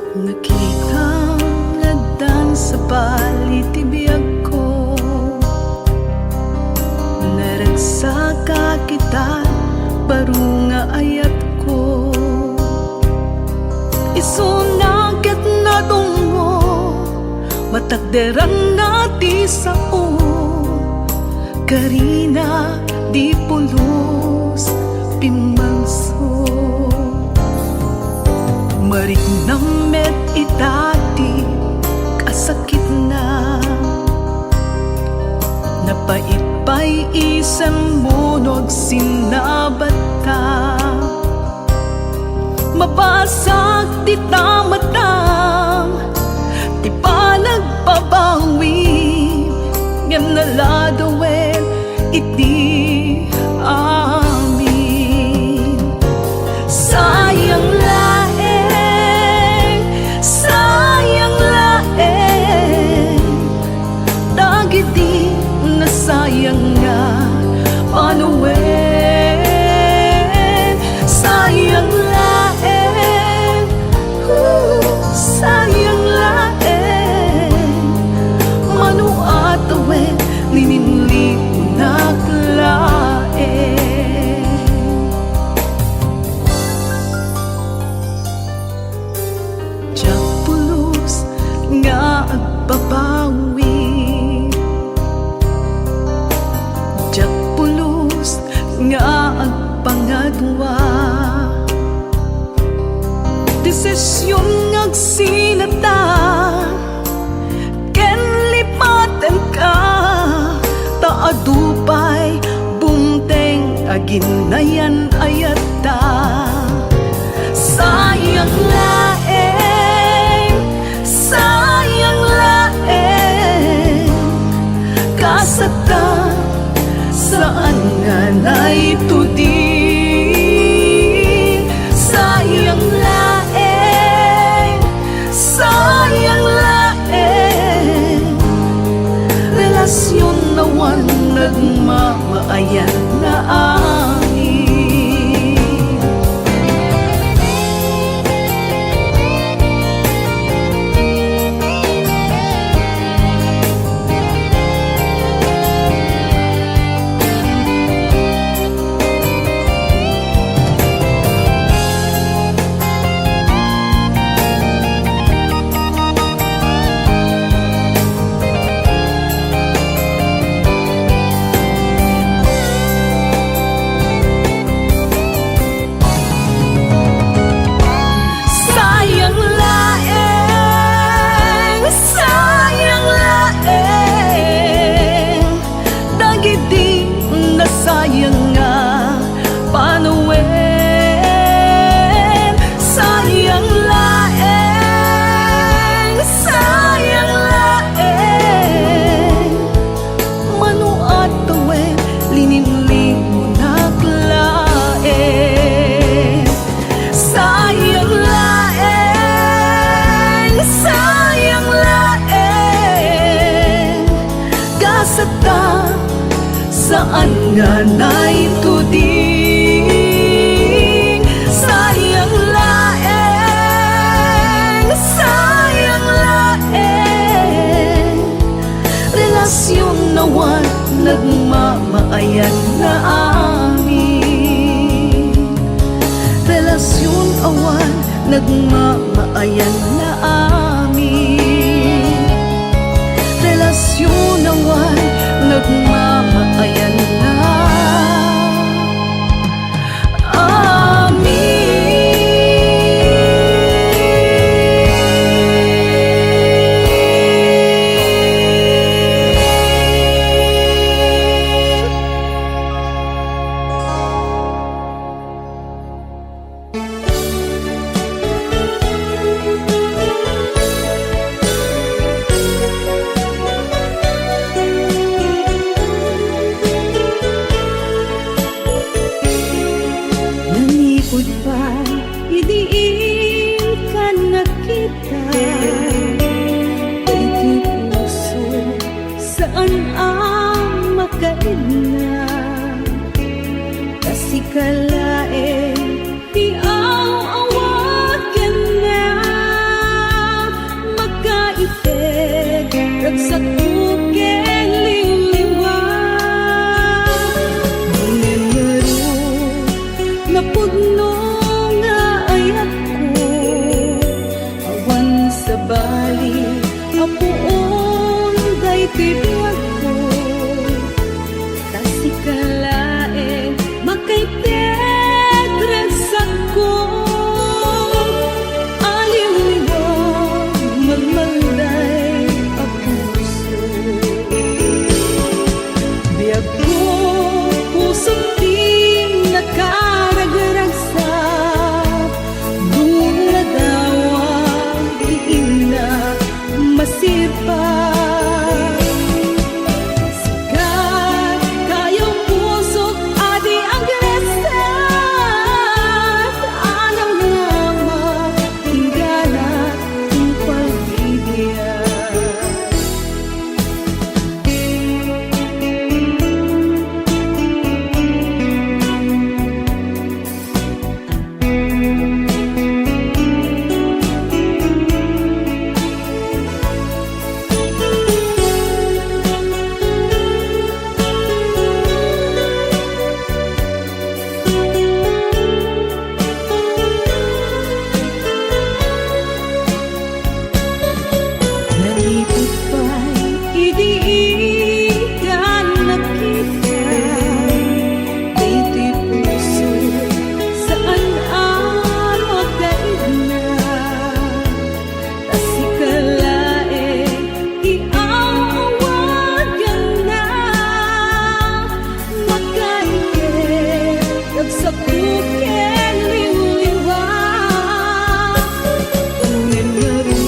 Nakitang ladan sa balitibiyag ko, naragsaka kita barunga ayat ko. Isunagit na tungo, matagderan na di sao, karina di pulos pimanso. Marik namet itati kasakit na, napait-pay isang munod sinabata. Mabasag di tamatang, di pa nagpabawi, ngem naladawel iti amin. Sayang laeng, sayang laeng, dagiti nasayang nga panuwen. Sayang laeng, sayang laeng, manuatawen lininli naklaeng. Diyak pulos nga agbabawi, diyak pulos nga agpangadwa. Desisyon ngagsilata, ken lipatan ka, taadupay bumteng aginayan ayata. Sayang laeng, sayang laeng, kasata saan nga naitudi. Sayang laeng, sayang laeng, relasyon nawan nagmamaayan na amin. Sayang nga panuwen. Sayang laeng, sayang laeng, manuatawen lininlimo naklaeng. Sayang laeng, sayang laeng, kasata saan nga naituding. Sayang laeng, sayang laeng, relasyon nawan nagmamaayan na amin. Relasyon awan nagmamaayan na amin. Relasyon awan nagmamaayan na amin. tibiyag ko, kasi kalaeng makaitedresan ko. Aliw-liwag magmalday ang puso, biyag ko puso't di nakaragaragsap, bunga daw ang diin na masipag. Sikat kayong puso't adi ang gresat, alam naman hinggana ang pagbibiyag. Nalipot pa'y idiigan nakita, dito'y puso saan ang magdaigna. Kasi kalaeng iawagan na, makaikit nagsakukin liw-liwag. Unin nga rin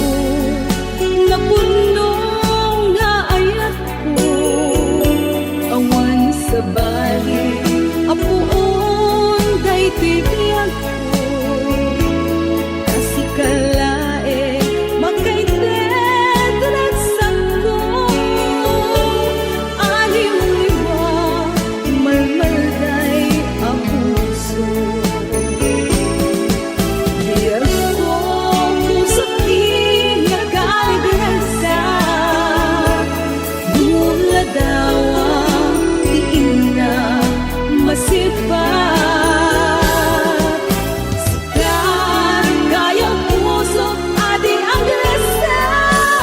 na punong nga ayat ko, awan sa balik apuon day tibiyag ko, kasi kalaeng makaitedresan ko. Aliw-liwag malmalday ang puso, biyag ko puso't di nakaragaragsap, bunga daw ang diin na masipag. Sikat kayang puso't adi ang gresat,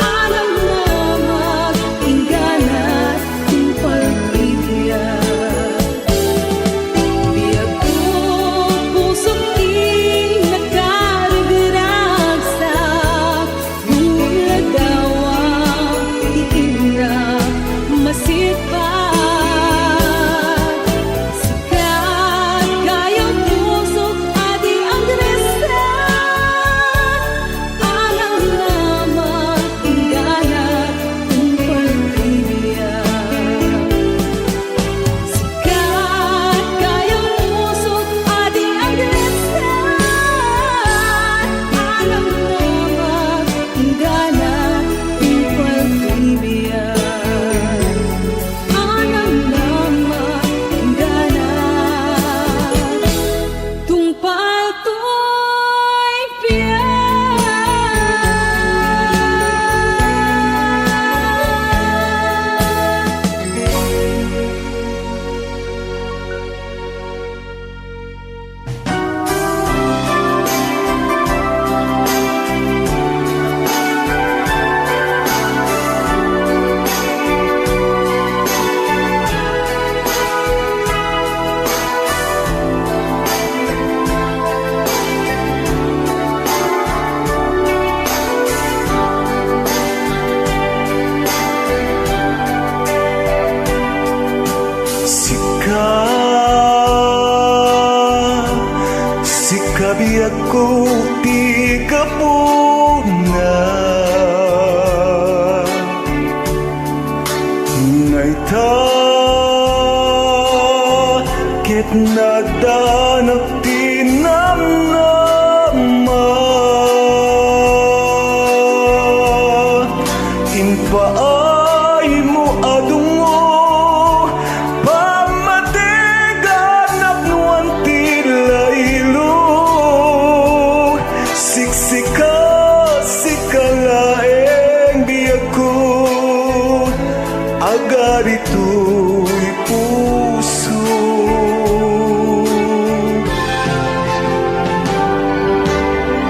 alam naman hinggana ang pagbibiyag. Biyag ko puso't di nakaragaragsap, bunga daw ang diin na masipag. Sikat kayang puso't adi ang gresat, alam naman hinggana ang pagbibiyag. Sikat kayang puso't adi ang gresat, alam naman hinggana ang pagbibiyag. Alam naman hinggana tungpal to'y Sikabiyag ko di kapuna, naita kit nagdanag tinamnama, inpaay mo adungo pamateganap nuan tilaylo. Siksika sikalaeng biyag ko, agar ito'y puso.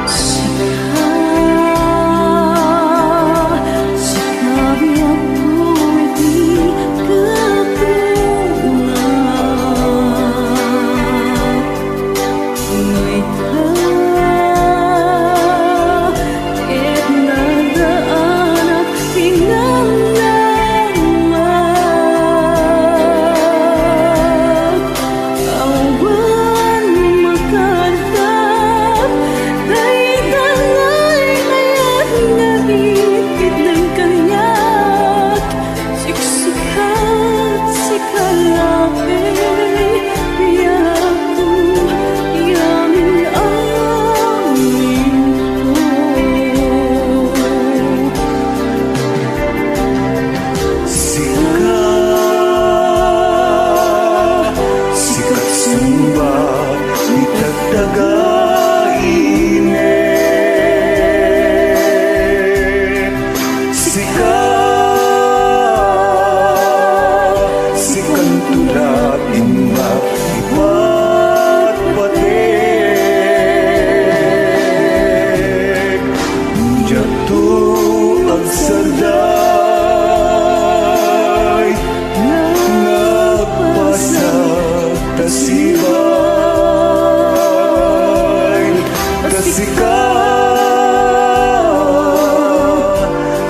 Sikat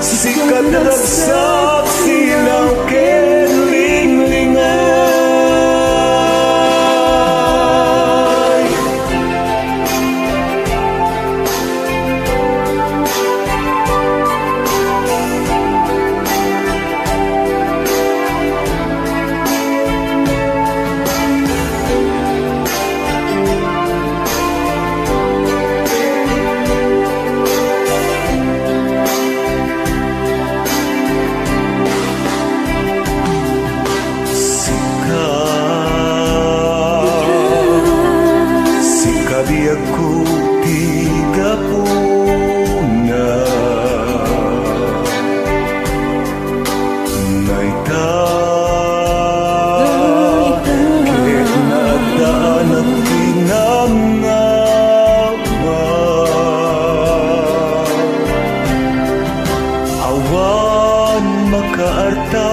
sikat na ragsak silang kelinglingay. Di ako tigapuna naita kinadaan at kinangama awan makaarta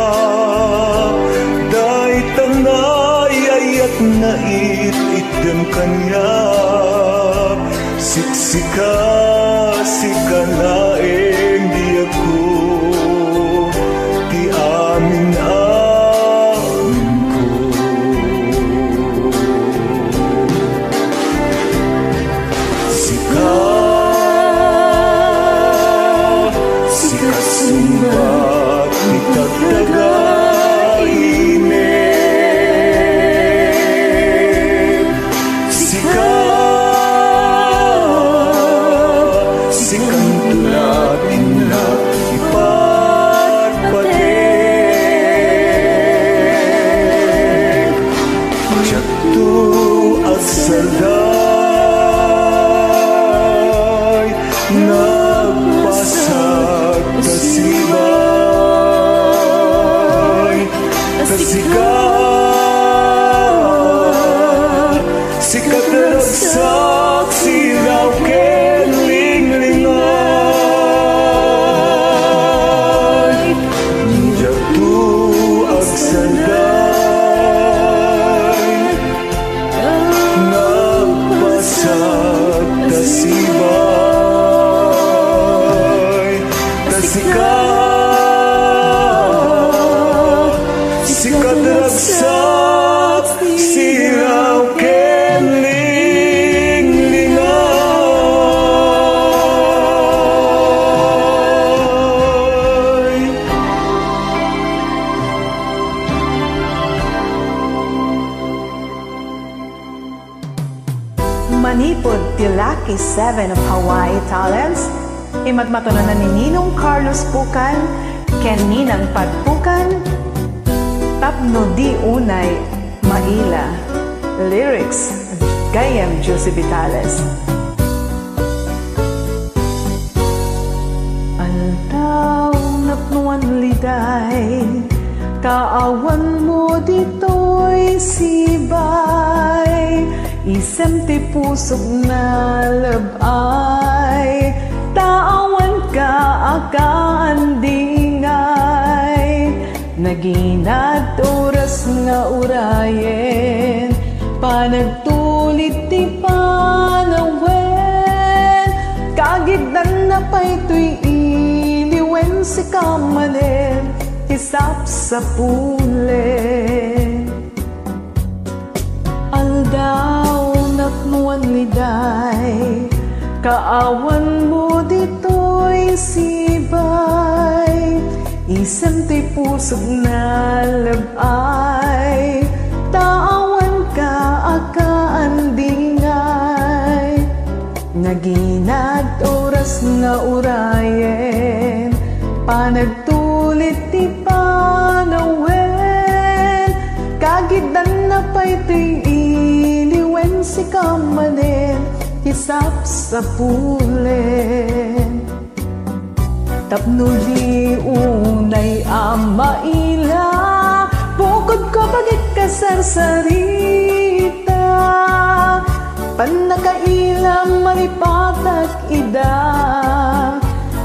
dahi tangay ayat nait item kanya siksika sikalaeng di ako ti amin ko sika sumbat itagdagainip sikang tulatin na ipatpatik Tiyakto at salday nagpasag kasibay sikat na ragsak silaw kelinglingay Tiyakto at salday nagpasag kasibay sikat na ragsak silaw kelinglingay. Manipod ti Lucky 7 of Hawaii Talents, imatmatunan na ni Ninong Carlos Pucan, ken Ninang Patpucan, tapno di unay maila. Lyrics, Gayam Josie Vitales. Altaw napnuan liday, kaawan mo dito'y sibay, isem ti pusok na labay, taawan ka akaandingay, naginat oras nga urayen, panagtulit ti panawen, kagiddan na pa'y tuy iliwen si kamanen, isap sa pulen. Aldaw napnuan liday, kaawan mo dito'y sibay, isang ti pusog na labay, taawan ka akaandingay, naginat oras nga urayen, panagtulit ti panawen, kagiddan na pa'y ti iliwen si kamanen, isap sa pulen. Tapnuli unay amaila, bukod ko bagit kasarsarita, panakailam maripatak ida,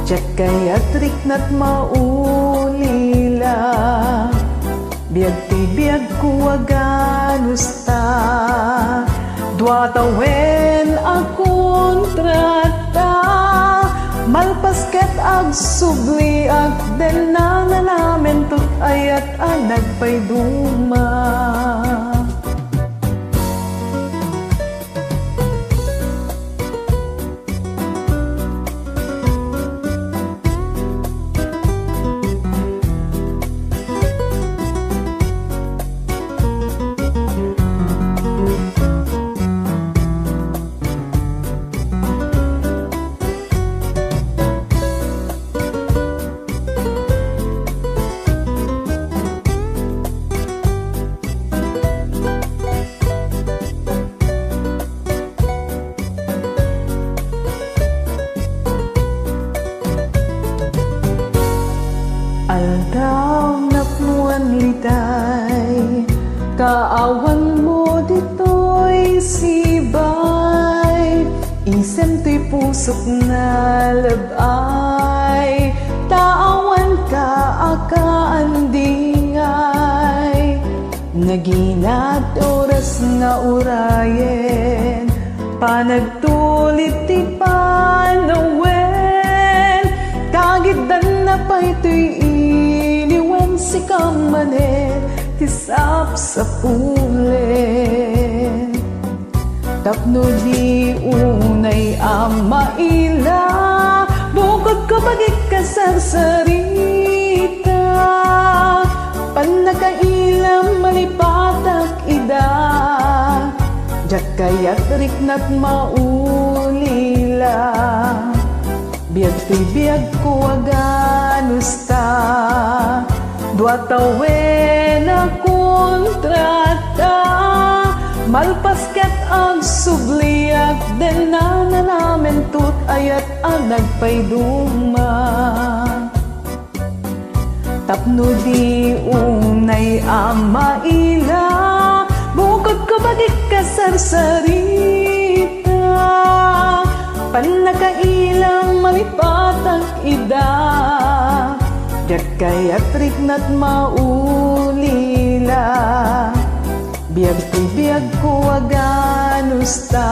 tiyak kaya't riknat maulila, biyag ti biyag kuwagan usta, Duatawen a kontrata, malpasket ag subli ag den na namin tut ayat anag pay duma. Aldaw na puan litay, kaawan mo dito'y sibay. Isem to'y pusok na labay, taawan ka akaandingay. Naginat oras nga urayen, panagtulit ti panawen. Kagidan na pa'y to'y si kamanen, tisap sa pulen. Tapno di unay amaila, bukod ko pagikasarsarita. Panakailam malipatak ida, jak kaya't riknat maulila. Biag to'y biag ko aganusta, duatawen a kontrata, malpasket ang subliak den na namin tut ayat anag pay duma. Tapno di unay amaila, bukod ko pagikasarsarita. Panakailang malipatak ida, jak kaya't riknat maulila. Biag ti biag ko aganusta,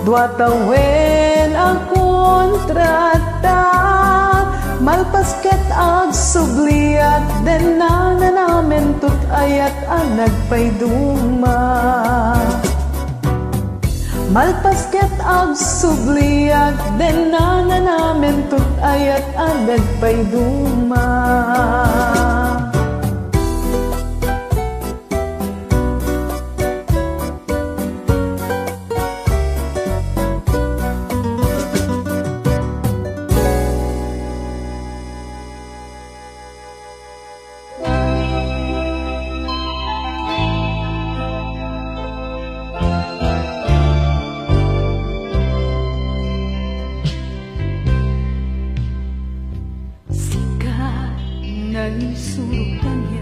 duatawen a kontrata, malpasket ag subliat den na namin tut ayat anag pay duma. Malpasket ag subliak den na namin tut ayat anag pay duma. Naisurutan niya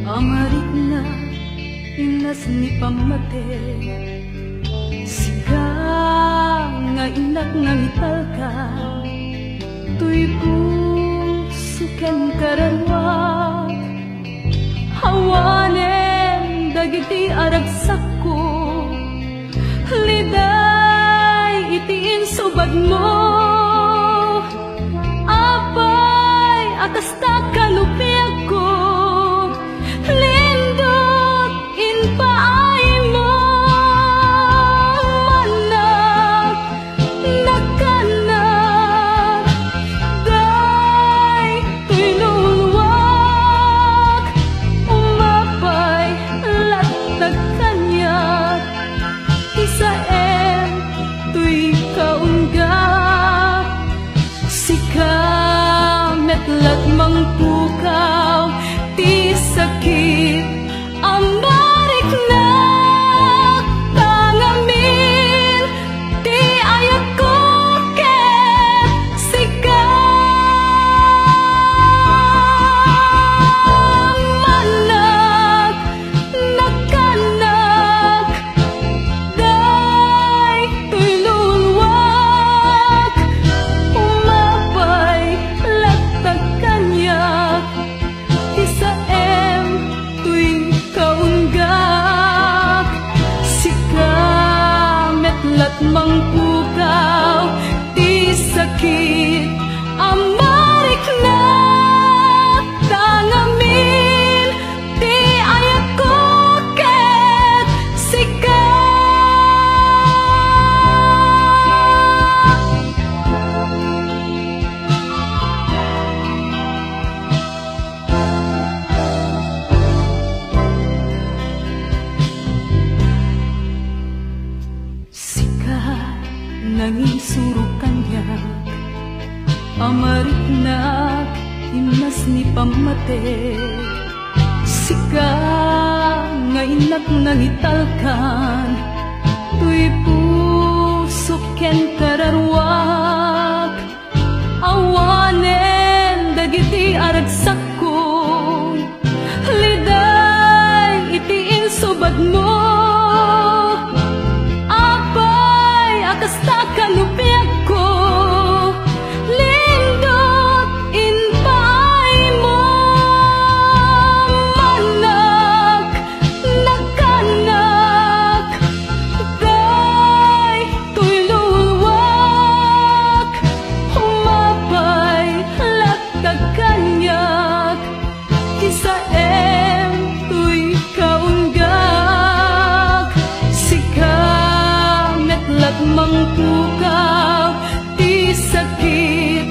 amarit na inas ni pamate. Siga nga inak nga ngital ka, tuy pusuken karanwat. Hawanen dagiti aragsak ko, liday itiin subad mo. Atas takalupiak ko, lindot in paay mo. Manak, nakanak, day tinulwak. Umapay, latag kanyak, isaen, tuy kaunggap. Metlat mangpukaw, ti sakit, amarik na tangamin, ti ayat ko ket sikam. Manak, nakanak, day tululwak, umapay, kanyak, surukan yak Amariknak imas ni pamate Sika nga inak nangitalkan Tuy pusok ken kararwak Awanen dagiti aragsak ko Liday iti insubad mo Apay akasta kanupiak ko Lindot inpaay mo Manak nakanak Kay tululwak Humapay latag kanyak Kisa tuy kaunggak Sika metlat mangpukaw Ti sakit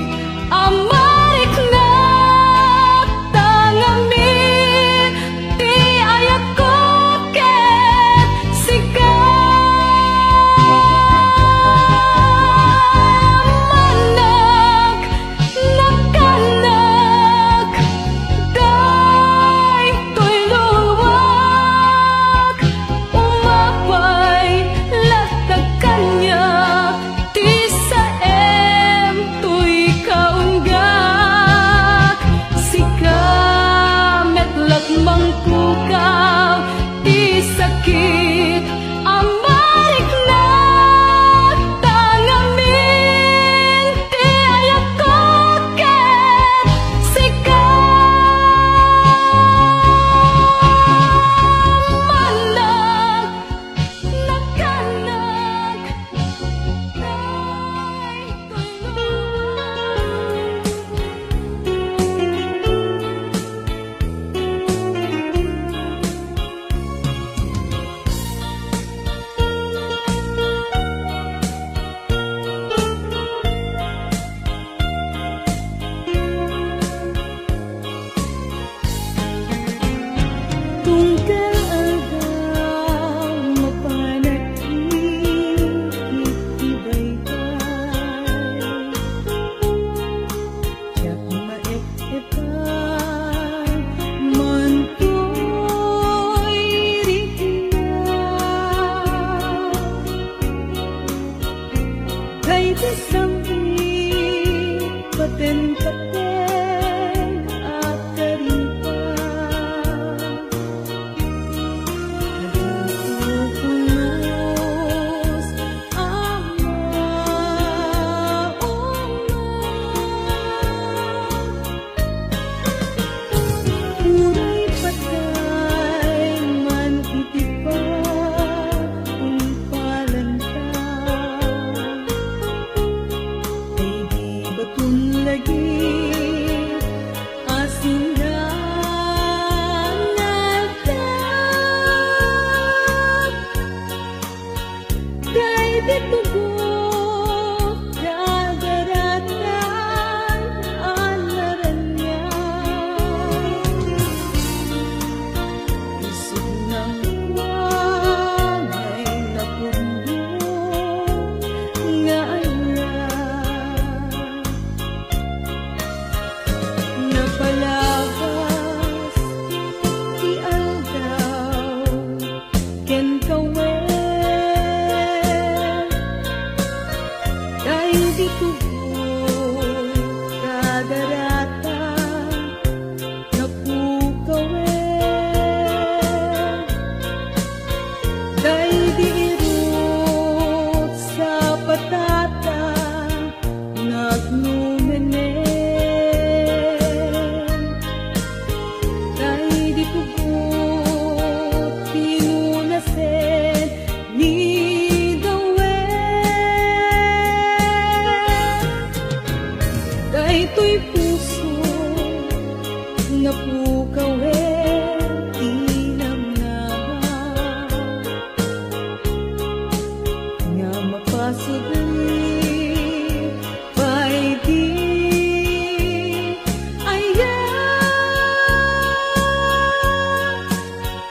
amarik na tangami Ti ayak ko ket sika Manak nakanak Day tululuwak Umapay latag kanyak Ti saem tuy kaunggak Sika metlat mangpukaw Ti sakit amarik na tangamin Ti ayak ko ket sika Manak nakanak Day Tunggal agaw mapanatili itibaybay Tiyak maep-epan man ko'y rikna Kay disambi paten-paten at karipay Nagpupunos Uray patay man itipa Kung palanta Ay di batun lagi Asingan nagdag Kay di tugo Kagaratan Anaran niya Isip ng kwang Ay napundo Nga alam Napalabas Ti aldaw Ken kawen Kay di tugoy Kadaratan Napukawen Kay di irot Sa patata Nagnumenen Kay di tugot Pinunasen Ni gawen Kay to'y puso Napukawen Tinamnaman Nga mapasod ni Pay di ayan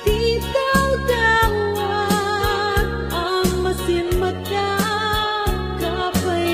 Di daw-dawat Ang masin mata Kapay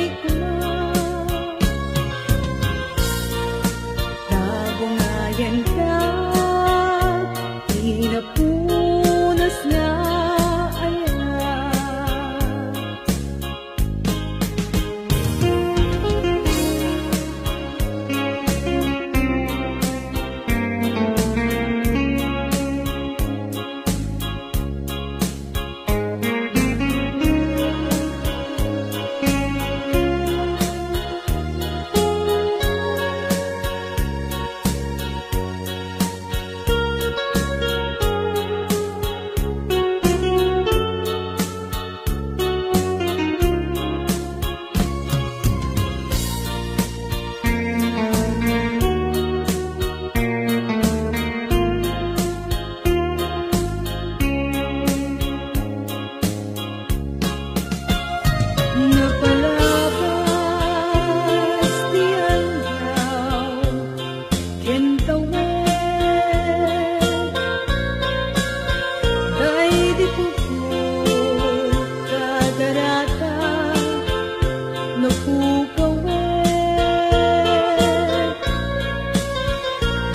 napukawin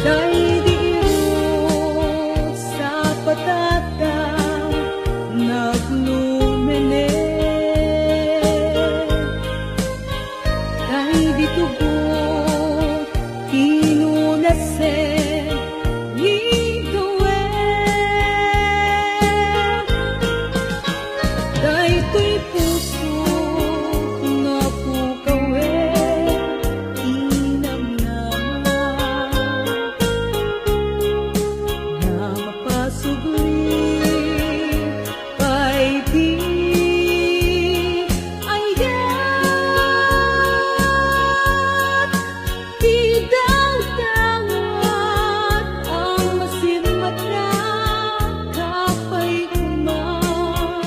Dahil diyo sa patatang naglumene Dahil ditugo inunase igawin Dahil to'y puso napukawin inamnaman na mapasugli kay di ayat di daw dawat ang masinmat na kapay kumang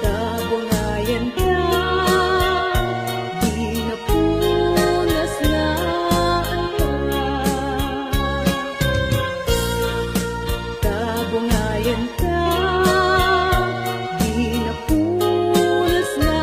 Tabungayan ka di napunas na Tabungayan ka di napunas na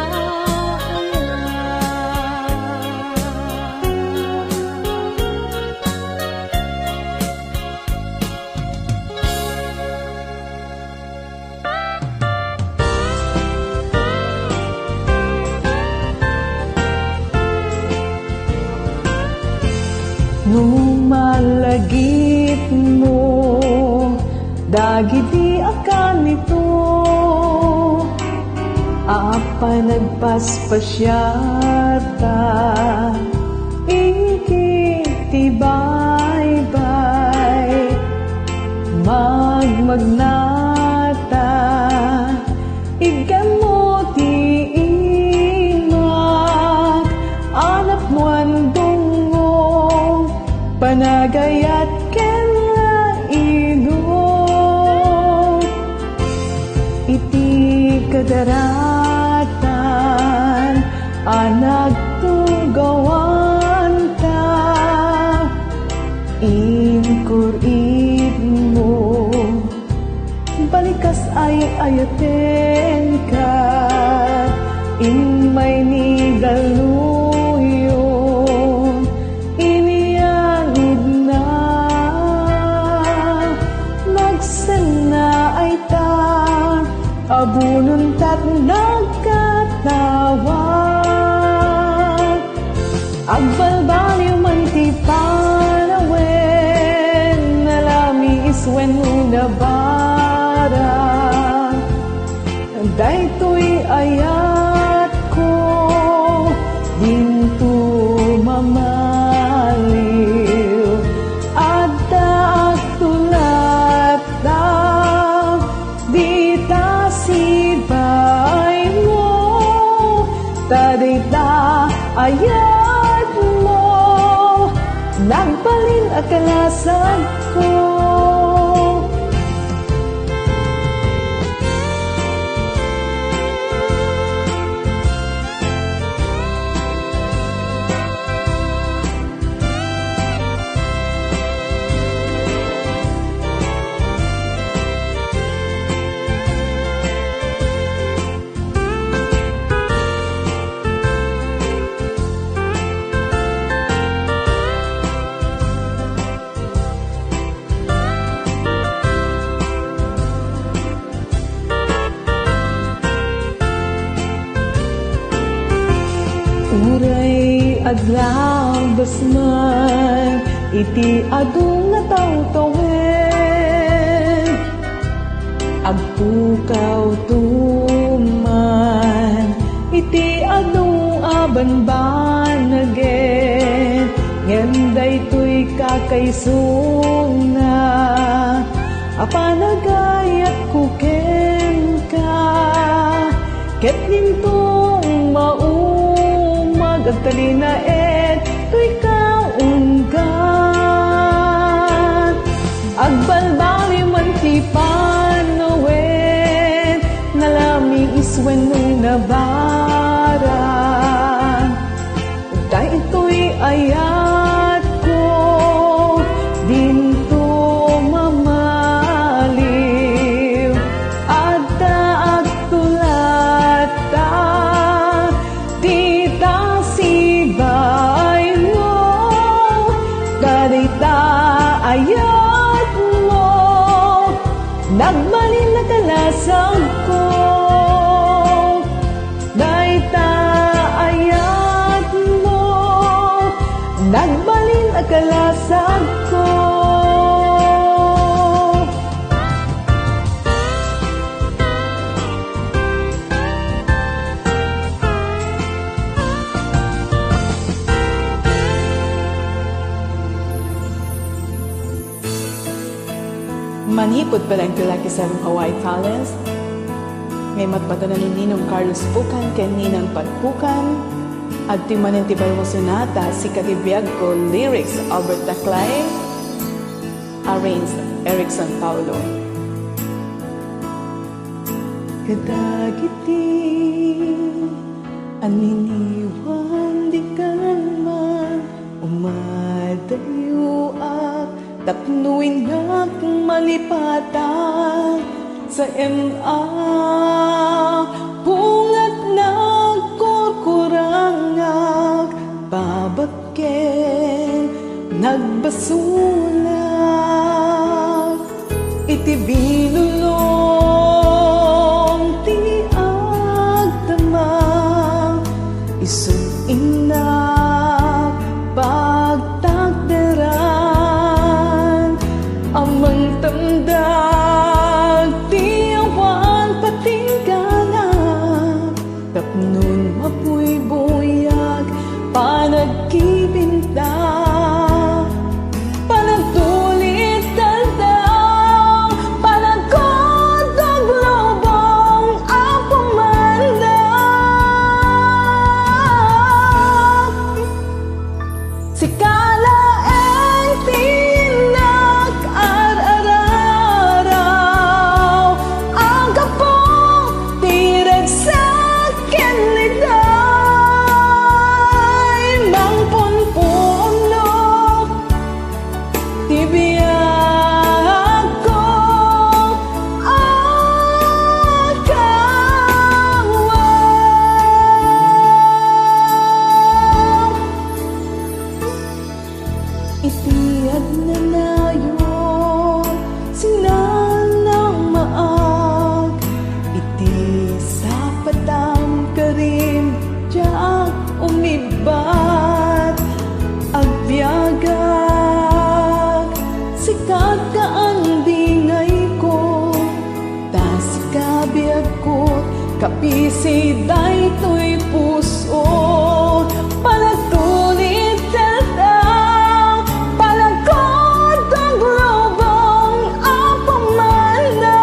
Nung malagit mo, dagiti akan nito, apa nagpaspasyata, ikiti bye-bye, magmagnata, igamuti imat, anak mo ang dungong, panagayat kaya ino iti kadaratan anak tugawan ta inkurit mo balikas ay ayaten ka in may nidaluyo iniyangid na nagsana ay ta abunun tat nagkatawa agbalbaliw man ti panawen nalami iswen una bara daytoy ayat ko dinto mamaliw adda tulat da dita sibay mo tadita ayat mo nagbalin akalasag ko Uray adlaw basman iti adu nga tawtawen agpukaw tuman iti adu abanbanagen ngem daytoy kakaysong na apanagayat kuken ka ket nintong agtalina to'y kaunggan agbalbali man ti panawen nalami iswen nung nabaran dahil ito'y ayat ko dinto mamaliw adda agtulata nagbalin akalasag ko. Manipod pala ang Tilaki 7 Hawaii Talents. May matpatanan ni Ninong Carlos Pucan kay Ninang Pagpucan. At timanin tibay mo sonata si Katibiyag ko lyrics Albert Taclay. Arranged Erickson Paulo. Kadagiti aniniwan di ka man umadayo at tapnuin nga kung malipatan sa MA pungat nagkurkurangag babaken nagbasulag iti binulong ti agdamang isog inak pagtagdaran amang tamdag ti awan patingganan tapnon mapuy buyag panagkibinta panagtulit daldaw panagkotog lobong apamandag si kalaeng tinak ar-araraw ang kapong tirag sa kenliday mangpunpuno tibiyag ko akawaw itiyag na nayon sinanang maag iti sapatang karim tiyak umibat agbyagag sikat ka ang dingay ko tas kabiyag ko kapisi daytoy puso palagtulit daldaw palagkotog lobong apamandag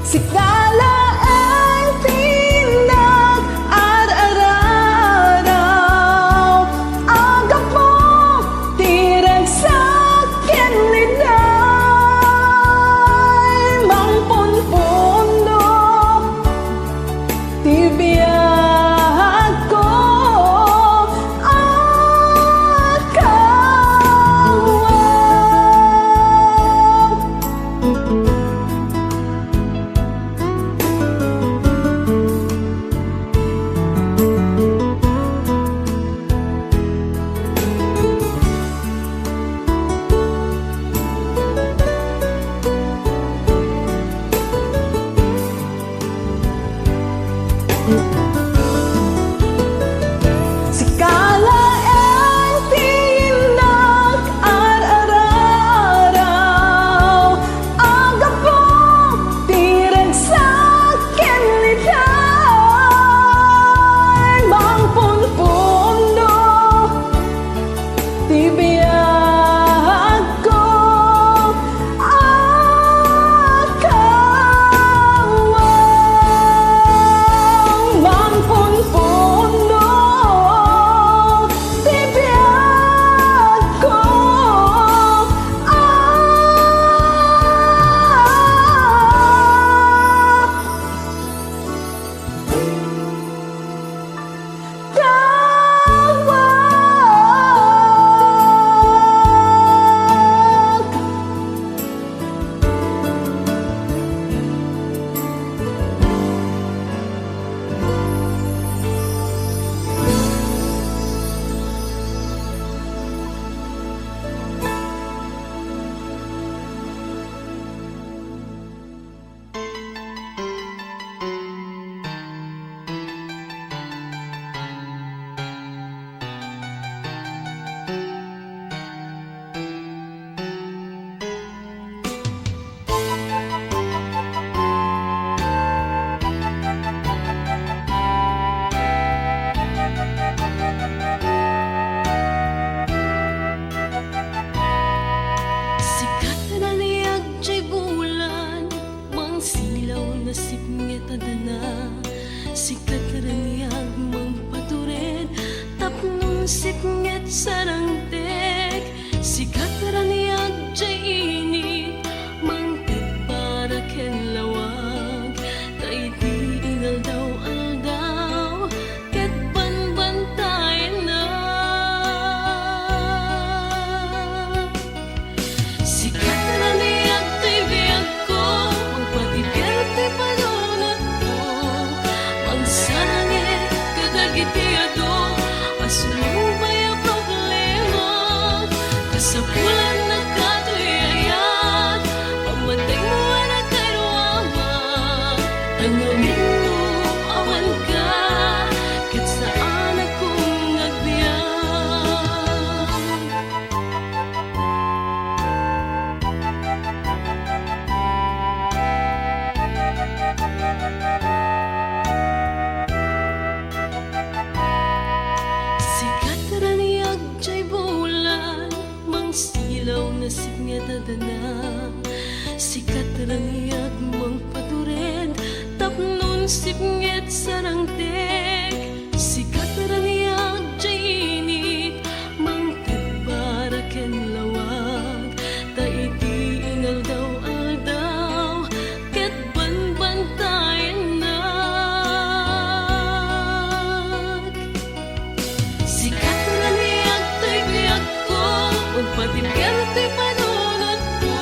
si kalaeng tinag ar-araraw ang kapong tirag sa kenliday mangpunpuno tibiyag ko akawaw silaw na sipnget adana sikat raniyag magpatured tapnon sipnget sarangtek sikat raniyag jay init mangted para ken lawag taiti ingal daw aldaw ket banbantayan na sikat raniyag tay biyag ko magpatibiyag tay palunod ko mangsangit kadagitiado asumubay ang problema kasapulan na katuyayat pamatay mo na kairuaman tangamin mo awan ka ket saan akong nagbiyak. Sikat raniyag jay bulan mangsilaw na sipnget adana sikat raniyag mangpatured tapnon sipnget sarangtek sikat raniyag jay init mangted para ken lawag taiti ingal daw aldaw ket banbantayan na sikat raniyag tay biyag ko magpatibiyag tay panunod ko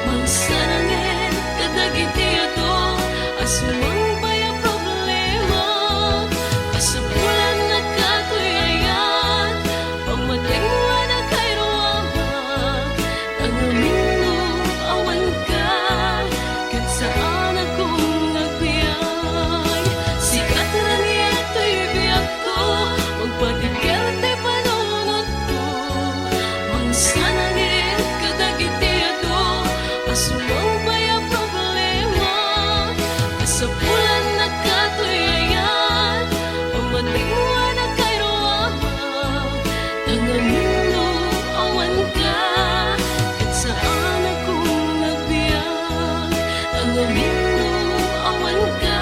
mangsarangit kadagitiado asumangpay ang problema kasapulan na katuyayan pamatay mo na kairuaman tangamin mo awan ka ket saan akong nagbiyak. Sikat raniyag tay biyag ko magpatibiyag tay panunod ko mangsarangit kadagitiado asumangpay ang problema kasapulan na katuyayan pamatay mo na kairuaman tangamin mo awan ka ket saan akong nagbiyak tangamin mo awan ka